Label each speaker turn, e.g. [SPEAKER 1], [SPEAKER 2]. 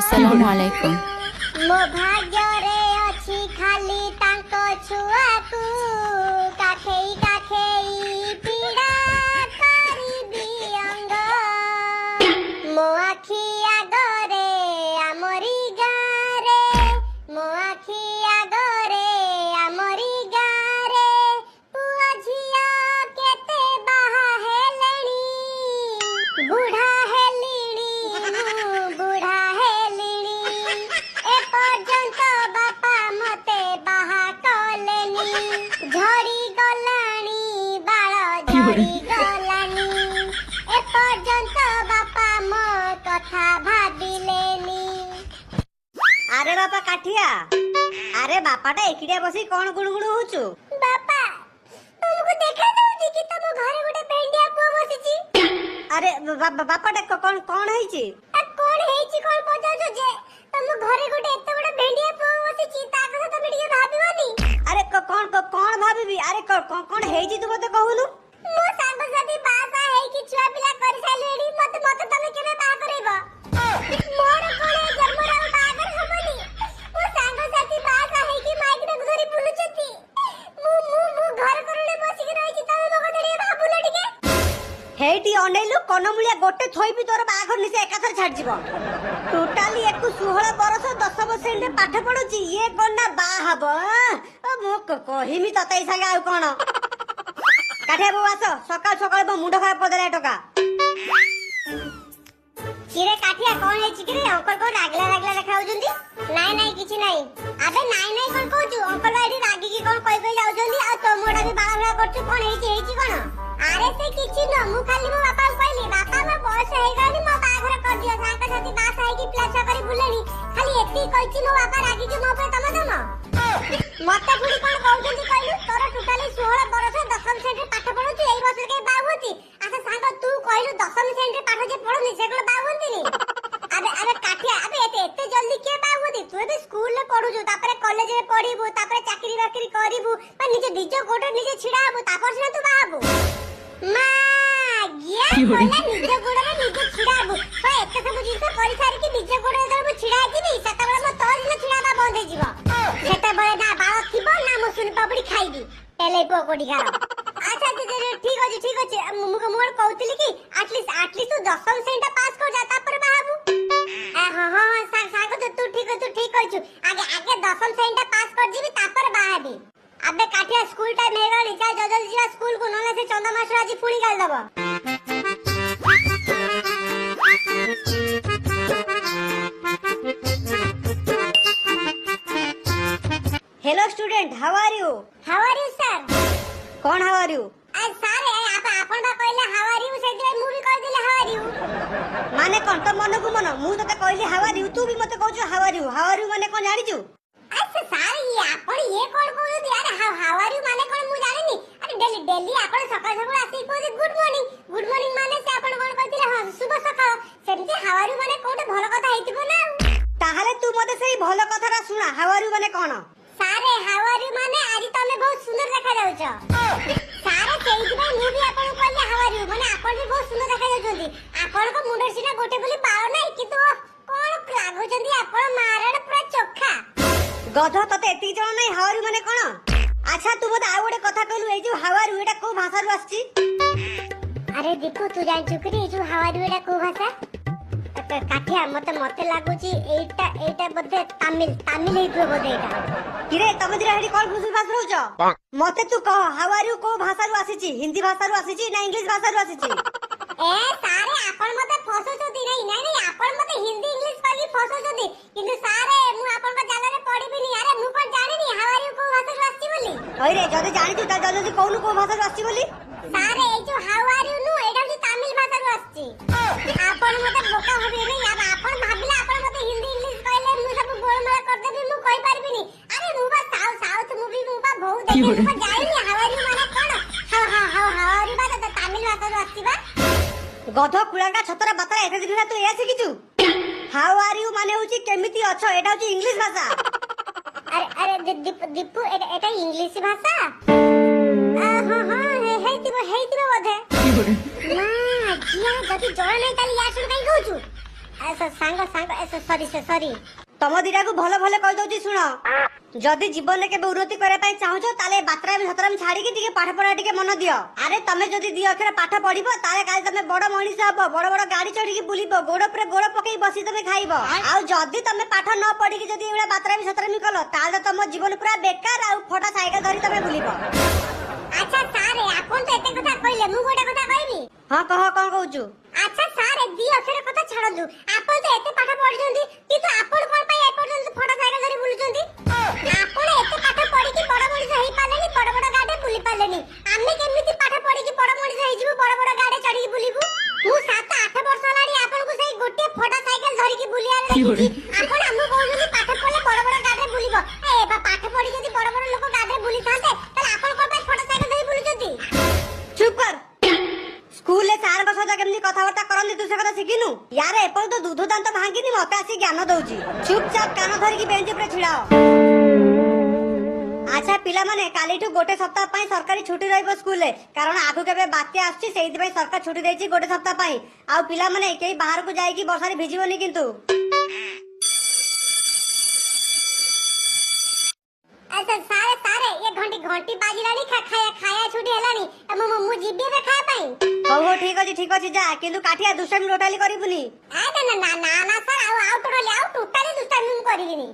[SPEAKER 1] अस्सलाम वालेकुम।
[SPEAKER 2] मो भाग्य रे अछि खाली तांको छुआकू काखेई काखेई पीड़ा करिबी अंग मो आखि आगरे आमरी गारे मो आखि आगरे आमरी गारे पुआ झिया केते बाहा हेलेणी बुढ़ा हेलिणी बुढ़ा हेलिणी ए पर्यंत बापा मते बाहा कलेनी झड़ी गलानी बाळ झड़ी गलानी ए पर्यंत बापा मो कथा भाबिलेनी।
[SPEAKER 3] अरे बापा काठिया, अरे बापाटा एकिडिया बसी कोन गुणगुण होचु?
[SPEAKER 2] बापा तुमको देखा जाउची कि तम घरे गोटे भेंडिया पुआ बसिची?
[SPEAKER 3] अरे बापाटा कोन कोन हेची?
[SPEAKER 2] आ कोन हेची कोन पचाउछ जे तम घरे गोटे एते बड़ भेंडिया पुआ बसिची ता कथा तमे ଟିକେ भाबिबनी?
[SPEAKER 3] अरे कोन भाबिबी? अरे कोन हेची तू मते कहूनु?
[SPEAKER 2] मो सांग साथी बासा है कि छुआ पिला कर सालेडी मते तमे केबे बा करैबो? मोर कोने जन्मरा बा कर हमनी मो सांग साथी बासा है कि माइक रे धरी बुलुचती मु घर करले बसी के रहिची तमे मको धरी भाबुला ଟିକେ
[SPEAKER 3] हेटी अनेलु कोनमुलिया गोटे थोइबी तोर बाघर निसे एकाथर छाड़ जीवो। टोटाली एकु 16 बरस 10 वर्ष रे पाठ पढुची ये कोन ना बा हबो? मो कहिमी ततै संगे आउ कोन काठे बो आसो सकाळ सकाळ बो मुंड खराब कर देला टका।
[SPEAKER 2] किरे काठिया कोन हेची किरे अंकल को लागला देखाउ जंदी? नाही किछि नाही। अबे नाही कोन कहूछु अंकल आइडी रागी की कोन कहि जाउजंदी आ तोमोडा भी बाळा करछु कोन हेची कोन? अरे से किछि न मु खाली मो बापा कहली बापा मो बॉस हे गानी मो बाघर कर दियो साका साथी बास है कि प्लाछा करी बुलेनी खाली एती कहछि मो बापा रागी के मो पे तम मते गुडी कोन कहउजंदी कहलु तोर टोटाली 16 बरस दशम श्रेणी पाठ पढुची एई वर्ष के बाहुती आसा सांग तू कहलु दशम श्रेणी पाठ जे पढुनी सेगुलो बाहुंतीनी अबे काठिया अबे एते जल्दी के बाहुती तू भी स्कूल ले पढुजु तापरे कॉलेज रे पढिबु तापरे चाकरी बाकरी करिबु पर निजे निजे गोटे निजे छिडाबु तापर सिना तू बाहबु मा गया बोला निजे गोड़े रे निजे छिडाबु तो एते सब जिंस करि सारी कि निजे गोड़े दरबु छिडा दिबी सेता बेला मो तोर दिन छिडाबा बंद हे जीवो सेता बेला ना बाळ थिबो ना मो सुन पापड़ी खाइबी पेले पो कोडी गार अच्छा ठीक अछि मुको मोर कहउतली कि एटलीस्ट तू दशम श्रेणी पास कर जा तापर बाहबु हां सांग तू ठीक कहछु आगे दशम श्रेणी पास कर जीबी तापर बाहबी। अबे काठिया स्कूल टाइम हे गली जा जल्दी जा स्कूल को नले से चंदा मास्टर आज पुणी गाल दबो।
[SPEAKER 3] Hello student, how are you
[SPEAKER 2] sir?
[SPEAKER 3] कौन हाउ आर यू?
[SPEAKER 2] सर आपन बा कहले हाउ आर यू से दिले मु भी कह दिले हाउ आर यू
[SPEAKER 3] माने कोन तो मन को मन मु तते कहली हाउ आर यू तू भी मते कहछु हाउ आर यू माने कोन जानि छु?
[SPEAKER 2] अच्छा सर ये आपन ये कोन कहू दि अरे हाउ आर यू माने कोन मु जानिनी अरे डेली आपन सकाळ सकाळ आसी कहू गुड मॉर्निंग माने से आपन कोन कहतिले हां शुभ सकाळ सेमति हाउ आर यू माने कोटे भलो कथा हेतिबो ना
[SPEAKER 3] ताहाले तू मते सेही भलो कथारा सुना हाउ आर यू माने कोन?
[SPEAKER 2] सारे हाउ आर यू माने आज तमे बहुत सुंदर देखा जाउछ सारे सेही भाई मु भी आपन कहले हाउ आर यू माने आपन भी बहुत सुंदर देखा जाउछंदी आपन को मुंडर सिना गोटे बोली बाळ नाही किंतु कोन लागुछंदी आपन मारण पूरा चोखा
[SPEAKER 3] गधा तते एती जण नै हाउ आर यू माने कोन? अच्छा तू मते आ गोटे कथा कहलु ए जो हाउ आर यू एटा को भाषा रु आछि?
[SPEAKER 2] अरे दीपू तू जान चुकरी जो हाउ आर यू एटा को भाषा काठिया मते लागुची एटा बदे तमिल हेइतो बदे एटा
[SPEAKER 3] किरे तमे दिरा हेडी कोन फुसुर भाषा रहउछ? मते तू कह हाउ आर यू को भाषा रु आसीची? हिंदी भाषा रु आसीची ना इंग्लिश भाषा रु आसीची?
[SPEAKER 2] ए सारे आपन मते फसोचोदी नहीं आपन मते हिंदी इंग्लिश कहली फसोचोदी किंतु सारे मु आपन का जागा रे पढिबिनी अरे मु कोन जानिनी हाउ आर यू को भाषा रु आसी बोली
[SPEAKER 3] ओरे जदे जानि तू ता जल्दी कहनु को भाषा रु आसी बोली?
[SPEAKER 2] सारे ए जो हाउ आर यू नु एटा भी तमिल भाषा रु आसी आपन मते बोका होबे नहीं यार आपन भाबिला आपन मते हिंदी इंग्लिश कहले मु सब गोलमाल कर देबी मु कहि परबिनी अरे मु बा साउथ मूवी मु बा बहुत देखि मु जाइनी हाउ आर यू माने कोन हाउ आर यू बा तमिल भाषा रु आसी बा
[SPEAKER 3] गध कुलांगा छतरा बातरा एते दिन तू ए सिकिचु? हाउ आर यू माने होची केमिति अछ एटा होची इंग्लिश भाषा।
[SPEAKER 2] अरे दीपू एटा इंग्लिश भाषा हां हेइतिबो बोधे मां जिया जति जळ नै ताली या सुन काई कहउछु ସାଙ୍ଗ ସରି ସରି।
[SPEAKER 3] ତମ ଦିଟାକୁ ଭଲ ଭଲ କହିଦଉଛି ଶୁଣ, ଯଦି ଜୀବନରେ କେବେ ଉନ୍ନତି କରିବା ପାଇଁ ଚାହୁଁଛ ତାହେଲେ ବାତ୍ରାମି ସତରାମି ଛାଡିକି ଟିକେ ପାଠ ପଢା ଟିକେ ମନ ଦିଅ। ଆରେ ତମେ ଯଦି ଦି ଅକ୍ଷର ପାଠ ପଢିବ ତାହେଲେ କାଲି ତମେ ବଡ ମଣିଷ ହବ, ବଡ ବଡ ଗାଡି ଚଢିକି ବୁଲିବ, ଗୋଡ ଉପରେ ଗୋଡ ପକେଇ ବସି ତମେ ଖାଇବ। ଆଉ ଯଦି ତମେ ପାଠ ନ ପଢିକି ଯଦି ଏଇଭଳିଆ ବାତ୍ରାମି ସତରାମି କଲ ତାହେଲେ ତମ ଜୀବନ ପୁରା ବେକାର, ଆଉ ଫଟା ସାଇକେଲ ଧରି ତମେ ବୁଲିବ।
[SPEAKER 2] ଆଚ୍ଛା ସାର୍ ଆପଣ ତ ଏତେ କଥା କହିଲେ, ମୁଁ ଗୋଟେ କଥା କହିବି।
[SPEAKER 3] ହଁ କହ, କଣ କହୁଛୁ?
[SPEAKER 2] ଆଚ୍ଛା ସାର୍ ଦି ଅକ୍ଷର କଥା ଛାଡନ୍ତୁ, ଆପଣ ତ ଏତେ ପାଠ ପଢିଛନ୍ତି କିନ୍ତୁ ଆପଣ କଣ ପାଇଁ ଏପର୍ଯ୍ୟନ୍ତ ଫଟା ସାଇକେଲ ଧରି ବୁଲୁଛନ୍ତି? ଆପଣ ଏତେ ପାଠ ପଢିକି ବଡ ମଣିଷ ହେଇ ପାରିଲେନି, ବଡ ବଡ ଗାଡି ବୁଲି ପାରିଲେନି। ଆମେ କେମିତି ପାଠ ପଢିକି ବଡ ମଣିଷ ହେଇଯିବୁ, ବଡ ବଡ ଗାଡି ଚଢିକି ବୁଲିବୁ? ମୁଁ 7-8 ବର୍ଷ ହେଲାଣି ଆପଣଙ୍କୁ ସେଇ ଗୋଟିଏ ଫଟା ସାଇକେଲ ଧରିକି ବୁଲିବାର ଦେଖିଛି। ଆପଣ ଆମକୁ କହୁଛନ୍ତି ପାଠ ପଢିଲେ ବଡ ବଡ ଗାଡିରେ ବୁଲିବ। ପାଠ ପଢି ଯଦି ବଡ ବଡ ଲୋକ ଗାଡିରେ ବୁଲିଥାନ୍ତେ ତାହେଲେ ଆପଣ କଣ ପାଇଁ ଫଟା ସାଇକେଲ ଧରି ବୁଲୁଛନ୍ତି?
[SPEAKER 3] ଚୁପ କର। ସ୍କୁଲରେ ସାରଙ୍କ ସହିତ କେମିତି କଥାବାର୍ତ୍ତା କରନ୍ତି ତୁ ସେ କଥା ଶିଖିନୁ? ୟାର ଏପର୍ଯ୍ୟନ୍ତ ଦୁଧ ଦାନ୍ତ ଭାଙ୍ଗିନି, ମତେ ଆସି ଜ୍ଞାନ ଦଉଛି। ଚୁପଚାପ କାନ ଧରିକି ବେଞ୍ଚ ଉପରେ ଛିଡା ହ। ଆଚ୍ଛା ପିଲାମାନେ, କାଲିଠୁ ଗୋଟେ ସପ୍ତାହ ପାଇଁ ସରକାରୀ ଛୁଟି ରହିବ ସ୍କୁଲରେ, କାରଣ ଆଗକୁ ଏବେ ବାତ୍ୟା ଆସୁଛି, ସେଇଥିପାଇଁ ସରକାର ଛୁଟି ଦେଇଛି ଗୋଟେ ସପ୍ତାହ ପାଇଁ। ଆଉ ପିଲାମାନେ କେହି ବାହାରକୁ ଯାଇକି ବର୍ଷାରେ ଭିଜିବନି କିନ୍ତୁ।
[SPEAKER 2] ଆଚ୍ଛା ସାର୍ ଏ ଘଣ୍ଟି ବାଜିଲାଣି, ଖାଇବା ଛୁଟି ହେଲାଣି। ମୁଁ ଯିବି ଏବେ ଖାଇବା ପାଇଁ।
[SPEAKER 3] ହଉ ଠିକ ଅଛି ଯା, କିନ୍ତୁ କାଠିଆ ଦୁଷ୍ଟାମି ଟୋଟାଲି କରିବୁନି।
[SPEAKER 2] ନା ସାର୍ ଆଉ ଟୋଟାଲି ଦୁଷ୍ଟାମି ମୁଁ କରିବିନି।